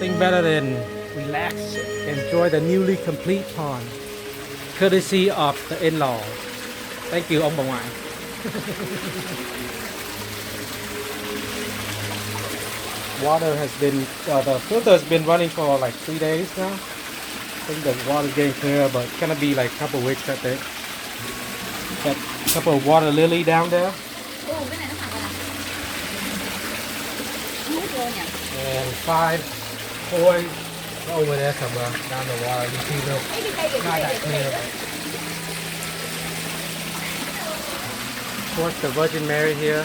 nothing better than relax, enjoy the newly complete pond, courtesy of the in-law. Thank you, ông bà ngoại. Water has been, the filter has been running for like 3 days now. I think the water's getting clear, but it's gonna be like a couple weeks, I think. Got a couple of water lily down there. Ồ, cái này nó màu là hút vô nhỉ? And 5 koi over there somewhere down the water. You see the not that clear. Of course, the Virgin Mary here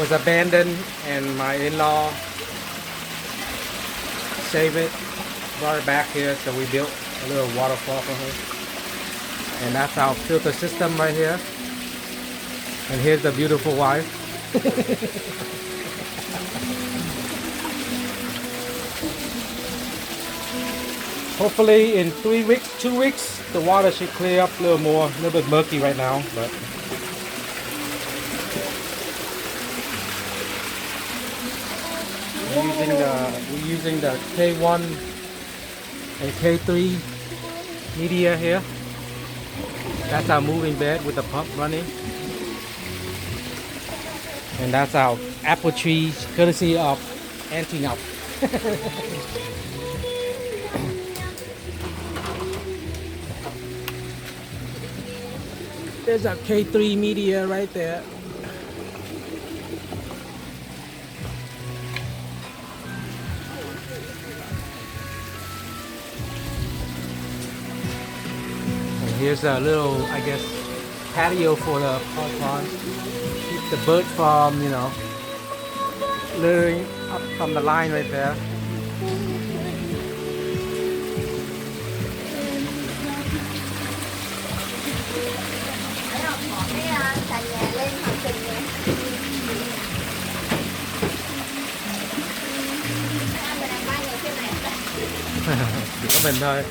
was abandoned, and my in-law saved it, brought it back here, so we built a little waterfall for her. And that's our filter system right here. And here's the beautiful wife. Hopefully in 2 weeks, the water should clear up a little more. A little bit murky right now, but we're using the K1 and K3 media here. That's our moving bed with the pump running. And that's our apple trees, courtesy of Auntie Ngọc. There's our K3 media right there. And here's a little, I guess, patio for the pond. Keep the bird from, luring up from the line right there. Xà nhà lên học trình nè. Ăn mình làm 3 người trên này. Chỉ có mình thôi.